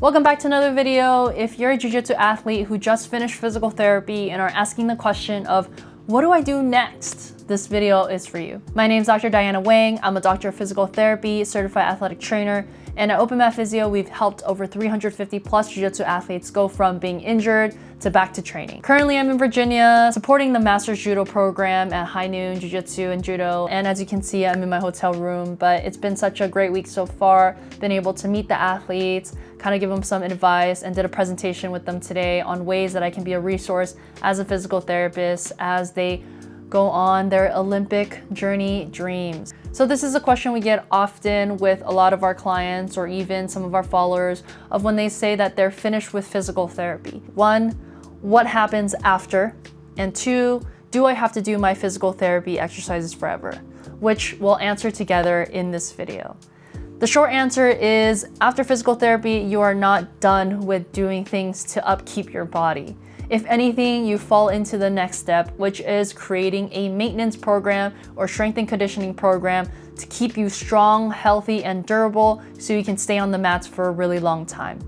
Welcome back to another video. If you're a Jiu Jitsu athlete who just finished physical therapy and are asking the question of, what do I do next? This video is for you. My name is Dr. Diana Wang. I'm a doctor of physical therapy, certified athletic trainer, and at Open Mat Physio, we've helped over 350 plus Jiu Jitsu athletes go from being injured to back to training. Currently, I'm in Virginia supporting the Master's Judo program at High Noon Jiu Jitsu and Judo. And as you can see, I'm in my hotel room, but it's been such a great week so far. Been able to meet the athletes, kind of give them some advice, and did a presentation with them today on ways that I can be a resource as a physical therapist as they go on their Olympic journey dreams. So this is a question we get often with a lot of our clients or even some of our followers of when they say that they're finished with physical therapy. One, what happens after? And two, do I have to do my physical therapy exercises forever? Which we'll answer together in this video. The short answer is after physical therapy, you are not done with doing things to upkeep your body. If anything, you fall into the next step, which is creating a maintenance program or strength and conditioning program to keep you strong, healthy, and durable so you can stay on the mats for a really long time.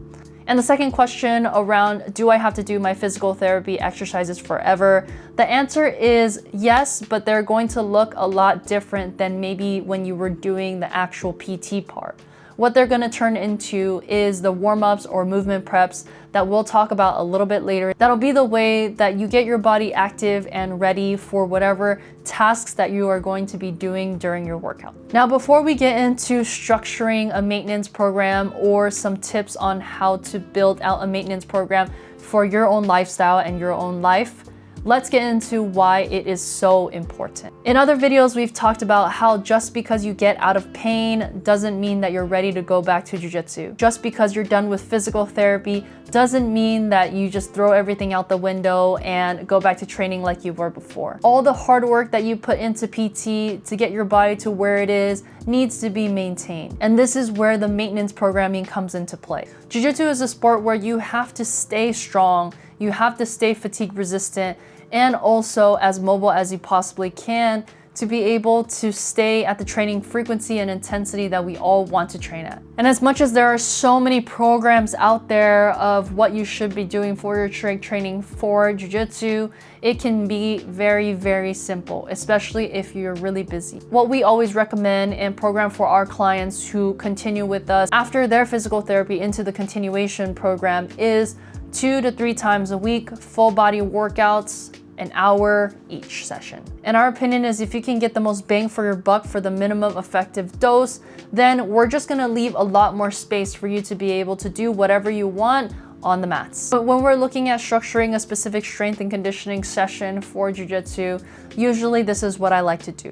And the second question around, do I have to do my physical therapy exercises forever? The answer is yes, but they're going to look a lot different than maybe when you were doing the actual PT part. What they're gonna turn into is the warm-ups or movement preps that we'll talk about a little bit later. That'll be the way that you get your body active and ready for whatever tasks that you are going to be doing during your workout. Now, before we get into structuring a maintenance program or some tips on how to build out a maintenance program for your own lifestyle and your own life, let's get into why it is so important. In other videos, we've talked about how just because you get out of pain doesn't mean that you're ready to go back to Jiu Jitsu. Just because you're done with physical therapy doesn't mean that you just throw everything out the window and go back to training like you were before. All the hard work that you put into PT to get your body to where it is needs to be maintained. And this is where the maintenance programming comes into play. Jiu Jitsu is a sport where you have to stay strong, you have to stay fatigue resistant, and also as mobile as you possibly can to be able to stay at the training frequency and intensity that we all want to train at. And as much as there are so many programs out there of what you should be doing for your training for Jiu Jitsu, it can be very, very simple, especially if you're really busy. What we always recommend and program for our clients who continue with us after their physical therapy into the continuation program is 2 to 3 times a week, full body workouts, an hour each session. And our opinion is if you can get the most bang for your buck for the minimum effective dose, then we're just gonna leave a lot more space for you to be able to do whatever you want on the mats. But when we're looking at structuring a specific strength and conditioning session for Jiu Jitsu, usually this is what I like to do.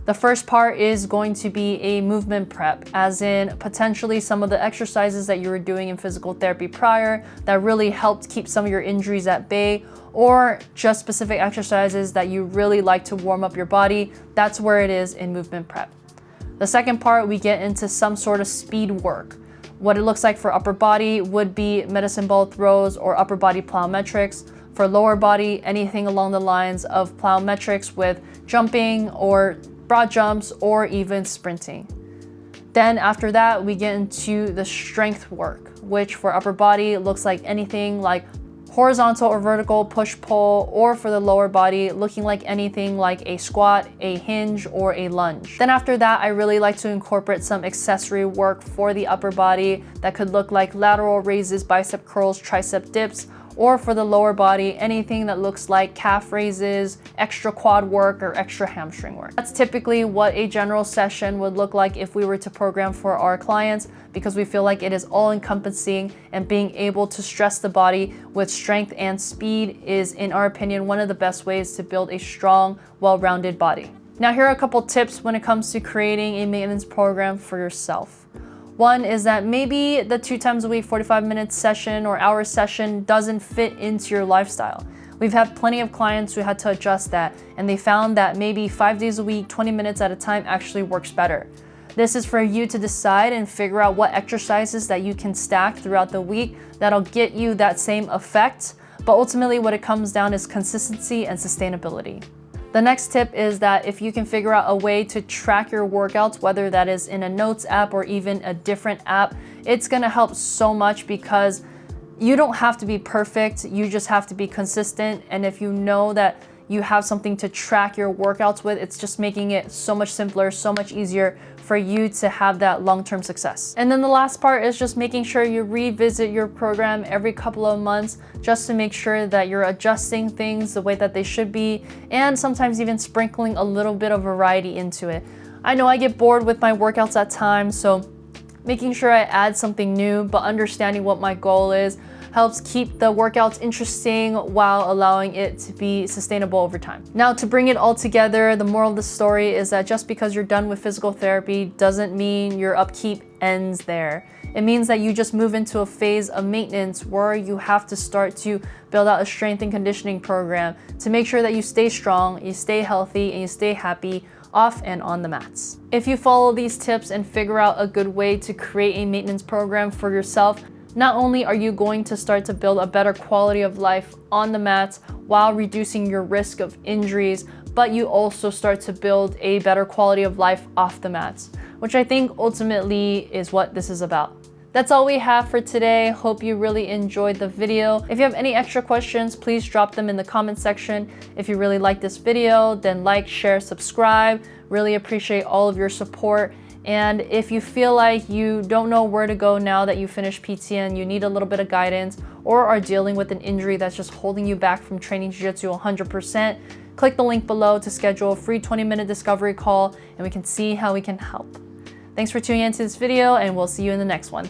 The first part is going to be a movement prep, as in potentially some of the exercises that you were doing in physical therapy prior that really helped keep some of your injuries at bay, or just specific exercises that you really like to warm up your body. That's where it is in movement prep. The second part, we get into some sort of speed work. What it looks like for upper body would be medicine ball throws or upper body plyometrics. For lower body, anything along the lines of plyometrics with jumping or broad jumps or even sprinting. Then after that, we get into the strength work, which for upper body looks like anything like horizontal or vertical push-pull, or for the lower body, looking like anything like a squat, a hinge, or a lunge. Then after that, I really like to incorporate some accessory work for the upper body that could look like lateral raises, bicep curls, tricep dips, or for the lower body, anything that looks like calf raises, extra quad work, or extra hamstring work. That's typically what a general session would look like if we were to program for our clients, because we feel like it is all encompassing, and being able to stress the body with strength and speed is, in our opinion, one of the best ways to build a strong, well-rounded body. Now, here are a couple tips when it comes to creating a maintenance program for yourself. One is that maybe the 2 times a week, 45-minute session or hour session doesn't fit into your lifestyle. We've had plenty of clients who had to adjust that, and they found that maybe 5 days a week, 20 minutes at a time actually works better. This is for you to decide and figure out what exercises that you can stack throughout the week that'll get you that same effect, but ultimately what it comes down is consistency and sustainability. The next tip is that if you can figure out a way to track your workouts, whether that is in a notes app or even a different app, it's gonna help so much because you don't have to be perfect, you just have to be consistent. And if you know that you have something to track your workouts with, it's just making it so much simpler, so much easier for you to have that long-term success. And then the last part is just making sure you revisit your program every couple of months just to make sure that you're adjusting things the way that they should be, and sometimes even sprinkling a little bit of variety into it. I know I get bored with my workouts at times, so making sure I add something new, but understanding what my goal is helps keep the workouts interesting while allowing it to be sustainable over time. Now, to bring it all together, the moral of the story is that just because you're done with physical therapy doesn't mean your upkeep ends there. It means that you just move into a phase of maintenance where you have to start to build out a strength and conditioning program to make sure that you stay strong, you stay healthy, and you stay happy off and on the mats. If you follow these tips and figure out a good way to create a maintenance program for yourself, not only are you going to start to build a better quality of life on the mats while reducing your risk of injuries, but you also start to build a better quality of life off the mats, which I think ultimately is what this is about. That's all we have for today. Hope you really enjoyed the video. If you have any extra questions, please drop them in the comment section. If you really like this video, then like, share, subscribe. Really appreciate all of your support. And if you feel like you don't know where to go now that you finished PT and you need a little bit of guidance or are dealing with an injury that's just holding you back from training Jiu-Jitsu 100%, click the link below to schedule a free 20-minute discovery call and we can see how we can help. Thanks for tuning into this video and we'll see you in the next one.